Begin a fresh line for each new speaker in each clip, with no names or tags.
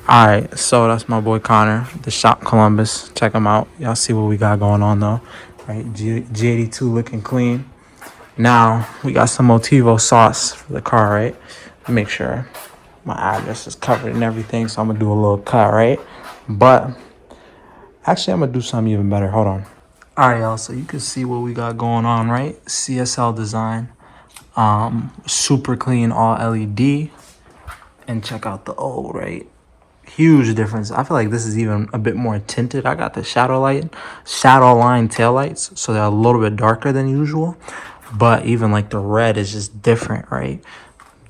All right, so that's my boy Connor, the shop Columbus. Check him out. Y'all see what we got going on though, right? G82 looking clean. Now we got some Motivo sauce for the car, right? Make sure my address is covered and everything, so I'm gonna do a little cut, right? But actually, I'm gonna do something even better. Hold on. All right, y'all. So you can see what we got going on, right? CSL design, super clean, all LED, and check out the O, right? Huge difference. I feel like this is even a bit more tinted. I got the shadow line taillights, so they're a little bit darker than usual. But even like the red is just different, right?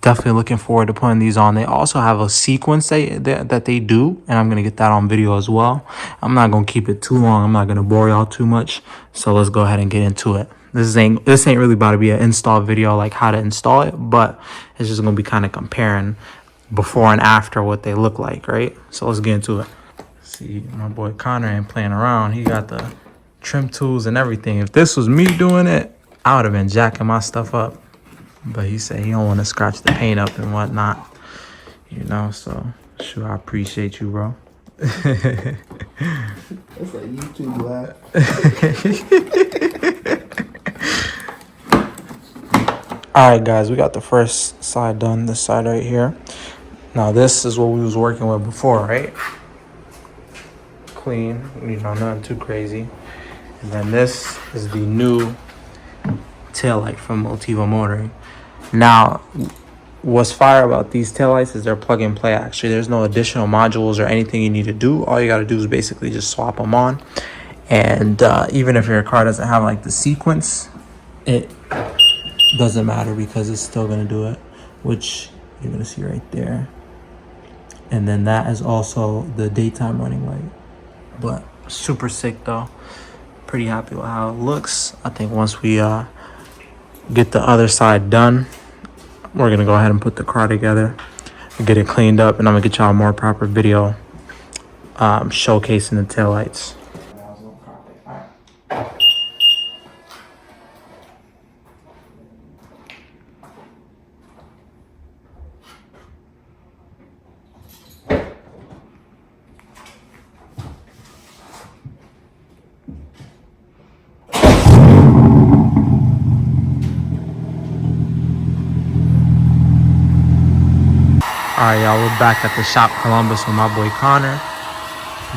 Definitely looking forward to putting these on. They also have a sequence that they do, and I'm gonna get that on video as well. I'm not gonna keep it too long. I'm not gonna bore y'all too much. So let's go ahead and get into it. This ain't really about to be an install video like how to install it, but it's just gonna be kind of comparing before and after what they look like, right? So let's get into it. See, my boy Connor ain't playing around. He got the trim tools and everything. If this was me doing it, I would have been jacking my stuff up. But he said he don't want to scratch the paint up and whatnot, you know. So sure, I appreciate you, bro.
That's like YouTube laugh.
All right, guys, we got the first side done. This side right here. Now this is what we was working with before, right? Clean, you know, nothing too crazy. And then this is the new taillight from Motivo Motoring. Now, what's fire about these taillights is they're plug and play. Actually, there's no additional modules or anything you need to do. All you got to do is basically just swap them on. And even if your car doesn't have like the sequence, it doesn't matter because it's still going to do it, which you're going to see right there. And then that is also the daytime running light. But super sick though. Pretty happy with how it looks. I think once we get the other side done, we're gonna go ahead and put the car together and get it cleaned up, and I'm gonna get y'all a more proper video showcasing the taillights. All right, y'all, we're back at the shop Columbus with my boy Connor.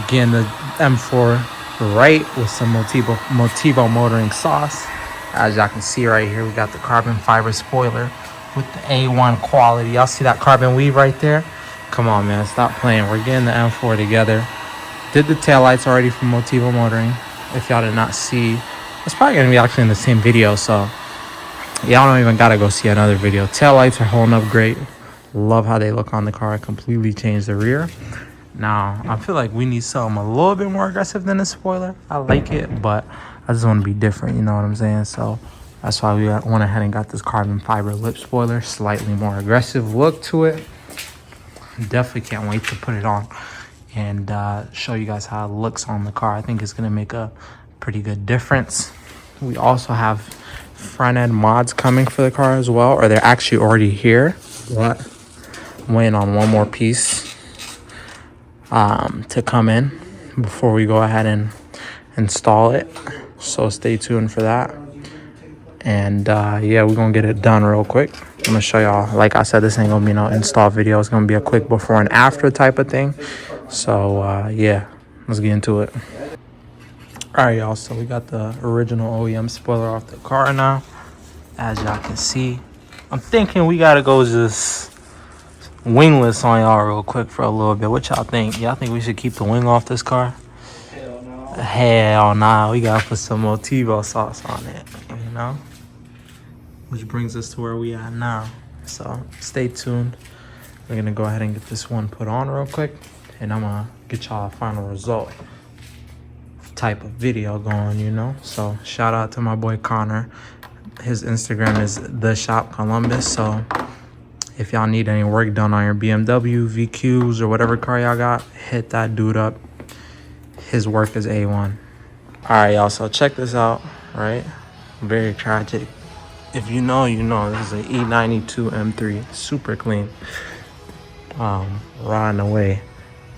Getting the M4 right with some Motivo Motoring sauce. As y'all can see right here, we got the carbon fiber spoiler with the A1 quality. Y'all see that carbon weave right there? Come on, man, stop playing. We're getting the M4 together. Did the taillights already from Motivo Motoring. If y'all did not see, it's probably gonna be actually in the same video, so y'all don't even gotta go see another video. Taillights are holding up great. Love how they look on the car. Completely changed the rear. Now, I feel like we need something a little bit more aggressive than the spoiler. I like it, but I just want to be different, you know what I'm saying? So that's why we went ahead and got this carbon fiber lip spoiler. Slightly more aggressive look to it. Definitely can't wait to put it on and show you guys how it looks on the car. I think it's going to make a pretty good difference. We also have front end mods coming for the car as well, or they're actually already here. But I'm waiting on one more piece to come in before we go ahead and install it. So stay tuned for that. And yeah, we're gonna get it done real quick. I'm gonna show y'all, like I said, this ain't gonna be no install video. It's gonna be a quick before and after type of thing. So yeah, let's get into it. All right, y'all, so we got the original OEM spoiler off the car now. As y'all can see, I'm thinking we gotta go just wingless on y'all real quick for a little bit. What y'all think? Y'all think we should keep the wing off this car?
Hell no.
Hell nah, we gotta put some Motivo sauce on it, you know? Which brings us to where we are now. So stay tuned. We're gonna go ahead and get this one put on real quick, and I'm gonna get y'all a final result type of video going, you know? So shout out to my boy Connor. His Instagram is The Shop Columbus. So if y'all need any work done on your BMW, VQs, or whatever car y'all got, hit that dude up. His work is A1. All right, y'all, so check this out, right? Very tragic. If you know, you know. This is an E92 M3, super clean. Riding away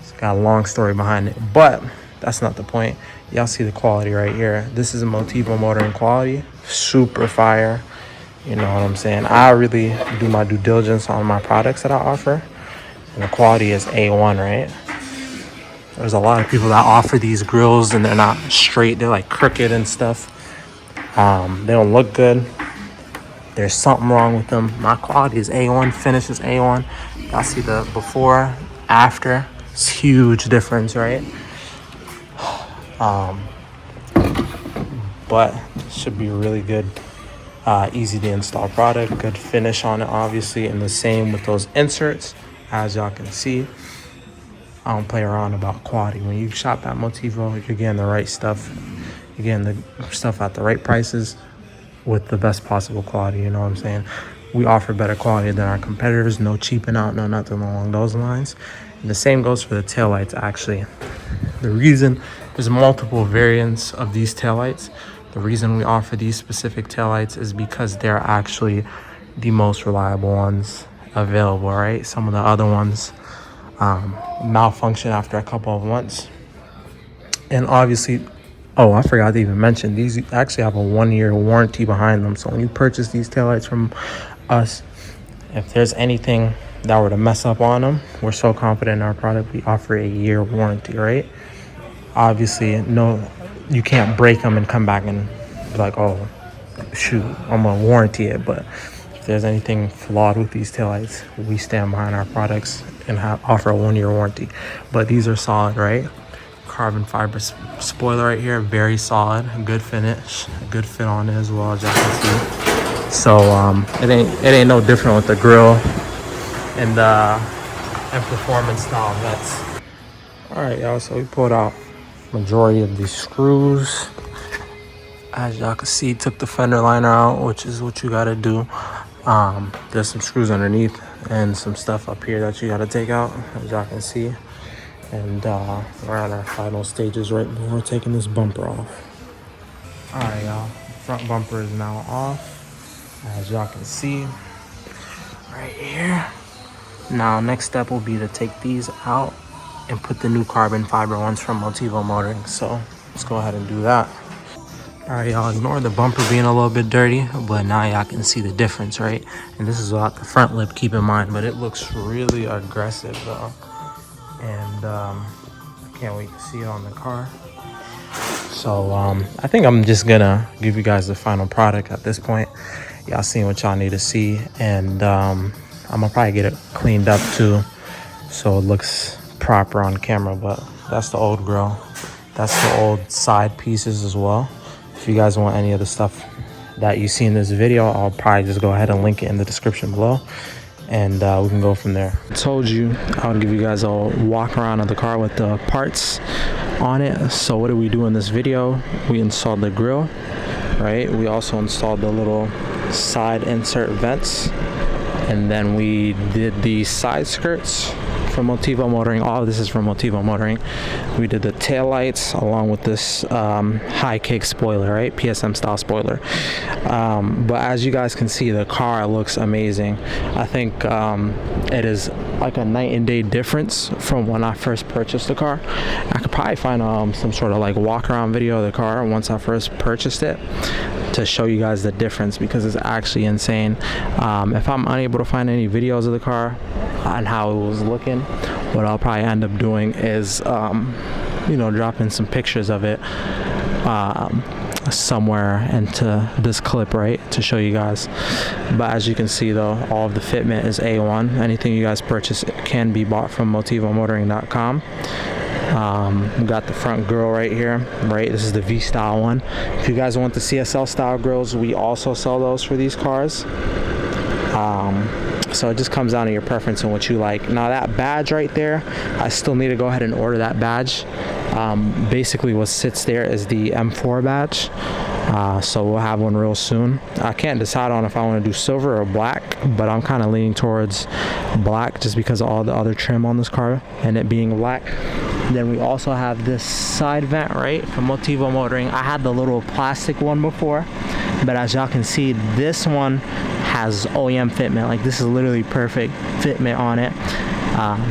It's got a long story behind it, but that's not the point. Y'all see the quality right here. This is a Motivo motoring quality, super fire. You know what I'm saying? I really do my due diligence on my products that I offer, and the quality is A1, right? There's a lot of people that offer these grills and they're not straight. They're like crooked and stuff. They don't look good. There's something wrong with them. My quality is A1, finish is A1. Y'all see the before, after. It's huge difference, right? But should be really good, easy to install product. Good finish on it, obviously. And the same with those inserts, as y'all can see. I don't play around about quality. When you shop at Motivo, you're getting the right stuff. You're getting the stuff at the right prices with the best possible quality, you know what I'm saying? We offer better quality than our competitors, no cheaping out, no nothing along those lines. And the same goes for the taillights, actually. The reason there's multiple variants of these taillights. The reason we offer these specific taillights is because they're actually the most reliable ones available, right? Some of the other ones malfunction after a couple of months. And obviously, oh, I forgot to even mention, these actually have a 1-year warranty behind them. So when you purchase these taillights from us, if there's anything that were to mess up on them, we're so confident in our product, we offer a 1-year warranty, right? Obviously, no, you can't break them and come back and be like, oh, shoot, I'm gonna warranty it. But if there's anything flawed with these taillights, we stand behind our products and offer a 1-year warranty. But these are solid, right? Carbon fiber spoiler right here, very solid, good finish, good fit on it as well, as y'all can see. So it ain't no different with the grill and performance style vents. All right, y'all. So we pulled out majority of these screws. As y'all can see, took the fender liner out, which is what you gotta do. There's some screws underneath and some stuff up here that you gotta take out, as y'all can see. And we're on our final stages right before taking this bumper off. All right, y'all. Front bumper is now off, as y'all can see right here. Now, next step will be to take these out and put the new carbon fiber ones from Motivo Motoring. So let's go ahead and do that. All right, y'all, ignore the bumper being a little bit dirty, but now y'all can see the difference, right? And this is without the front lip, keep in mind, but it looks really aggressive, though. And I can't wait to see it on the car. So I think I'm just gonna give you guys the final product at this point. Y'all seen what y'all need to see, and I'm gonna probably get it cleaned up too, so it looks proper on camera. But that's the old grill. That's the old side pieces as well. If you guys want any of the stuff that you see in this video, I'll probably just go ahead and link it in the description below. And we can go from there. I told you I would give you guys a walk around of the car with the parts on it. So what did we do in this video? We installed the grill, right? We also installed the little side insert vents, and then we did the side skirts from Motivo Motoring. All of this is from Motivo Motoring. We did the tail lights along with this high kick spoiler, right? PSM style spoiler. But as you guys can see, the car looks amazing. I think it is like a night and day difference from when I first purchased the car. I could probably find some sort of like walk around video of the car once I first purchased it to show you guys the difference, because it's actually insane. If I'm unable to find any videos of the car and how it was looking, what I'll probably end up doing is you know, dropping some pictures of it somewhere into this clip, right, to show you guys. But as you can see, though, all of the fitment is A1. Anything you guys purchase can be bought from motivomotoring.com. We got the front grill right here, right? This is the V style one. If you guys want the CSL style grills, we also sell those for these cars. So it just comes down to your preference and what you like. Now that badge right there, I still need to go ahead and order that badge. Basically what sits there is the M4 badge. So we'll have one real soon. I can't decide on if I want to do silver or black, but I'm kind of leaning towards black just because of all the other trim on this car and it being black. Then we also have this side vent, right, from Motivo Motoring. I had the little plastic one before, but as y'all can see, this one has OEM fitment. Like, this is literally perfect fitment on it.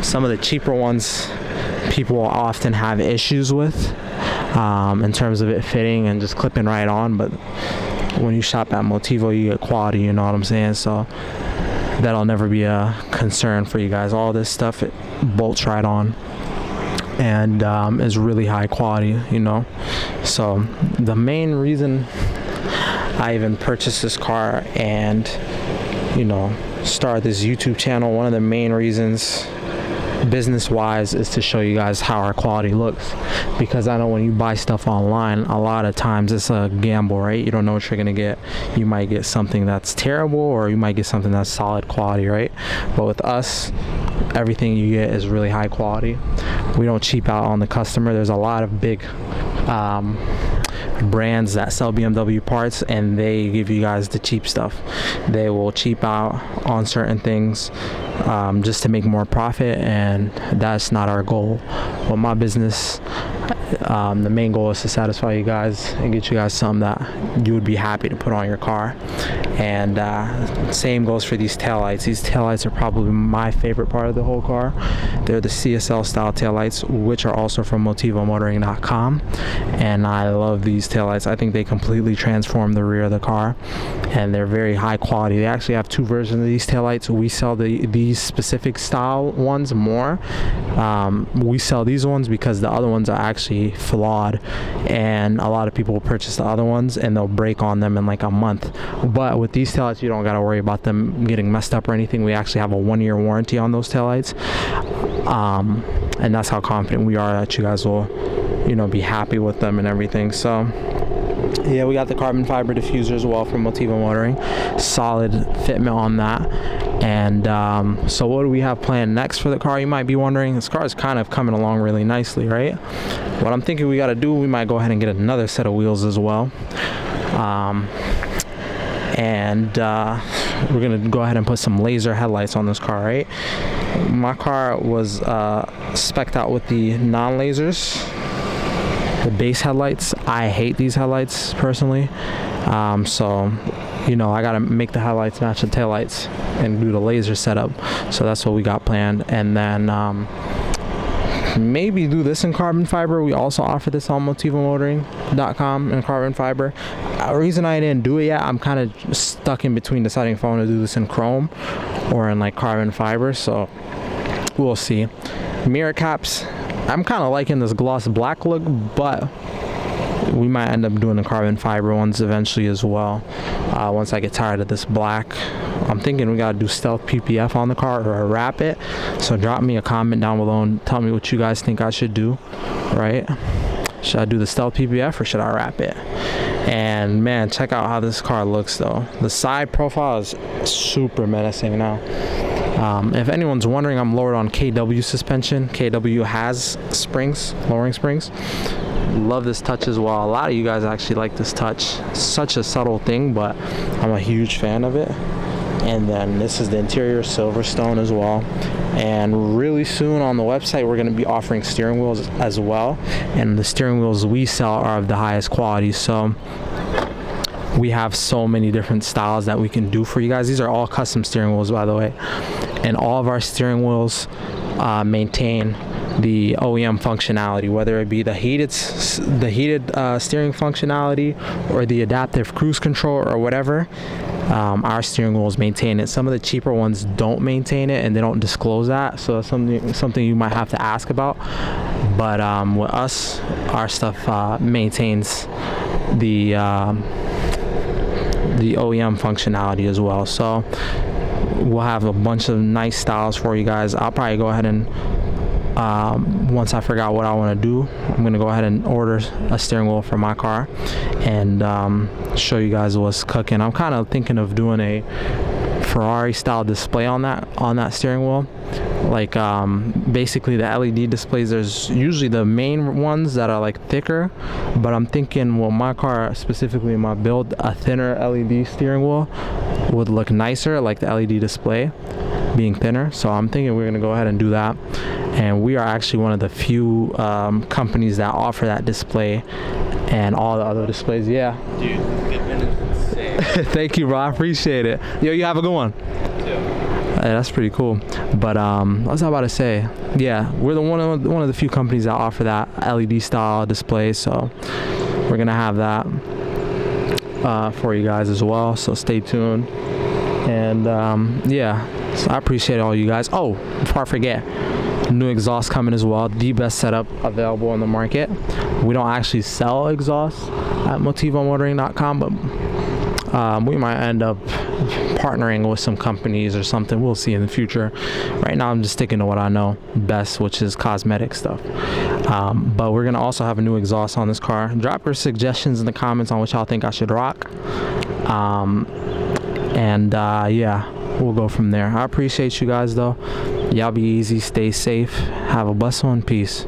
Some of the cheaper ones people will often have issues with in terms of it fitting and just clipping right on. But when you shop at Motivo, you get quality, you know what I'm saying? So that'll never be a concern for you guys. All this stuff, it bolts right on and is really high quality, you know. So the main reason I even purchased this car and, you know, start this YouTube channel, one of the main reasons business wise is to show you guys how our quality looks, because I know when you buy stuff online, a lot of times it's a gamble, right? You don't know what you're gonna get. You might get something that's terrible, or you might get something that's solid quality, right? But with us, everything you get is really high quality. We don't cheap out on the customer. There's a lot of big brands that sell BMW parts, and they give you guys the cheap stuff. They will cheap out on certain things just to make more profit, and that's not our goal. Well, my business, the main goal is to satisfy you guys and get you guys something that you would be happy to put on your car. And same goes for these taillights. These taillights are probably my favorite part of the whole car. They're the CSL style taillights, which are also from motivomotoring.com, and I love these taillights. I think they completely transform the rear of the car, and they're very high quality. They actually have two versions of these taillights. We sell these specific style ones more. We sell these ones because the other ones are actually flawed, and a lot of people will purchase the other ones and they'll break on them in like a month. But with these taillights, you don't got to worry about them getting messed up or anything. We actually have a 1-year warranty on those taillights, and that's how confident we are that you guys will, you know, be happy with them and everything. So yeah, we got the carbon fiber diffuser as well from Motivo Motoring. Solid fitment on that. And so what do we have planned next for the car, you might be wondering? This car is kind of coming along really nicely, right? What I'm thinking we got to do, we might go ahead and get another set of wheels as well. We're gonna go ahead and put some laser headlights on this car, right? My car was spec'd out with the non-lasers, the base headlights. I hate these headlights personally, so you know, I gotta make the headlights match the taillights and do the laser setup. So that's what we got planned. And then maybe do this in carbon fiber. We also offer this on motivomotoring.com in carbon fiber. The reason I didn't do it yet, I'm kind of stuck in between deciding if I want to do this in chrome or in like carbon fiber, so we'll see. Mirror caps, I'm kind of liking this gloss black look, but we might end up doing the carbon fiber ones eventually as well, once I get tired of this black. I'm thinking we gotta do stealth PPF on the car or wrap it. So drop me a comment down below and tell me what you guys think I should do, right? Should I do the stealth PPF or should I wrap it? And man, check out how this car looks though. The side profile is super menacing now. If anyone's wondering, I'm lowered on KW suspension. KW has springs, lowering springs. Love this touch as well. A lot of you guys actually like this touch. Such a subtle thing, but I'm a huge fan of it. And then this is the interior Silverstone as well. And really soon on the website, we're going to be offering steering wheels as well. And the steering wheels we sell are of the highest quality. So we have so many different styles that we can do for you guys. These are all custom steering wheels, by the way. And all of our steering wheels maintain the OEM functionality, whether it be the heated steering functionality or the adaptive cruise control or whatever. Our steering wheels maintain it. Some of the cheaper ones don't maintain it and they don't disclose that, so that's something you might have to ask about. But with us, our stuff maintains the OEM functionality as well. So we'll have a bunch of nice styles for you guys. I'll probably go ahead and once I figure out what I want to do, I'm gonna go ahead and order a steering wheel for my car and show you guys what's cooking. I'm kind of thinking of doing a Ferrari style display on that steering wheel, like basically the LED displays. There's usually the main ones that are like thicker, but I'm thinking, well, my car specifically, my build, a thinner LED steering wheel would look nicer, like the LED display being thinner. So I'm thinking we're gonna go ahead and do that. And we are actually one of the few companies that offer that display and all the other displays. Yeah.
Dude, the fitment is insane.
Thank you, bro. I appreciate it. Yo, you have a good one.
You too.
That's pretty cool. But what was I about to say? Yeah, we're one of the few companies that offer that LED style display, so we're gonna have that for you guys as well. So stay tuned. And yeah, so I appreciate all you guys. Oh, before I forget, new exhaust coming as well. The best setup available on the market. We don't actually sell exhaust at motivomotoring.com, but we might end up partnering with some companies or something. We'll see in the future. Right now I'm just sticking to what I know best, which is cosmetic stuff. But we're gonna also have a new exhaust on this car. Drop your suggestions in the comments on what y'all think I should rock. Yeah, we'll go from there. I appreciate you guys though. Y'all be easy, stay safe, have a blessed one, peace.